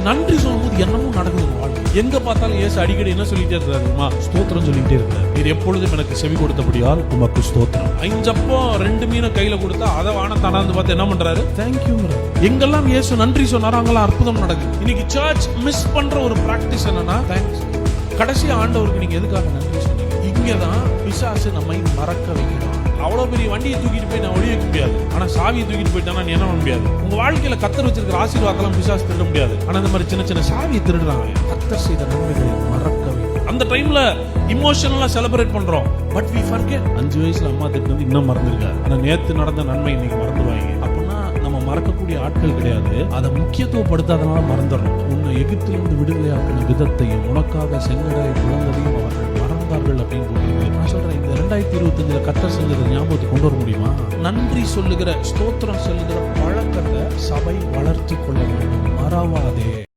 நன்றி சொல்லும்போது என்னமும் நடக்குது வாழ்க்கை. எங்க பார்த்தாலும் இயேசு அடிக்கடி என்ன சொல்லிட்டே இருக்கிறாருமா? ஸ்தோத்திரம் சொல்லிட்டே இருக்கிறார். இது எப்பொழுதும் எனக்கு செவி கொடுத்தபடியால் உமக்கு ஸ்தோத்திரம். 5 அப்பம் 2 மீனை கையில கொடுத்தா அதை வான தடாந்து பார்த்து என்ன பண்றாரு? தேங்க்யூங்கிறாரு. எங்கெல்லாம் இயேசு நன்றி சொன்னாரோ அங்கெல்லாம் அற்புதம் நடக்குது. இன்னைக்கு சர்ச் மிஸ் பண்ற ஒரு பிராக்டிஸ் என்னன்னா தேங்க்ஸ். கடைசி ஆண்டவருக்கு நீங்க எதுக்காக நன்றி சொன்னீங்க? இங்கதான் பிசாசு நம்மை மறக்க வைக்கணும். அவ்வளவு பெரிய வண்டியை தூக்கிட்டு போய் நான் ஒளி வைக்க முடியாது, ஆனா சாவியை தூக்கிட்டு போயிட்டானா நீ என்ன பண்ண முடியாது? உங்க வாழ்க்கையில கத்தர் வச்சிருக்கிற ஆசீர்வாதம் பிசாசு திருட முடியாது. ஆனா இந்த மாதிரி சின்ன சின்ன சாவியை திருடுறாங்க. கத்தர் செய்த நன்மைகளை மறக்க வைக்கும். அந்த டைம்ல இமோஷனலா செலிப்ரேட் பண்றோம், பட் வி ஃபர்கெட். 5 வயசுல அம்மா திட்டினது இன்னும் மறந்துருக்காரு, ஆனா நேத்து நடந்த நன்மை இன்னைக்கு மறந்துடுவாங்க. அப்படின்னா நம்ம மறக்கக்கூடிய ஆட்கள் கிடையாது, அதை முக்கியத்துவப்படுத்தாதனால மறந்துடுறோம். உன்னை எகிப்திலிருந்து விடுதலையாக்கின விதத்தையும் உனக்காக செங்கடலை குழந்தையும் அவர்கள் மறந்தார்கள் அப்படின்னு போட்டு நான் சொல்றேன். இந்த 2025 கத்தர் செஞ்சதை ஞாபகத்தை கொண்டு வர முடியுமா? நன்றி சொல்லுகிற, ஸ்தோத்திரம் சொல்லுகிற பழக்கத்தை சபை வளர்த்து கொள்ள வேண்டும். மறவாதே.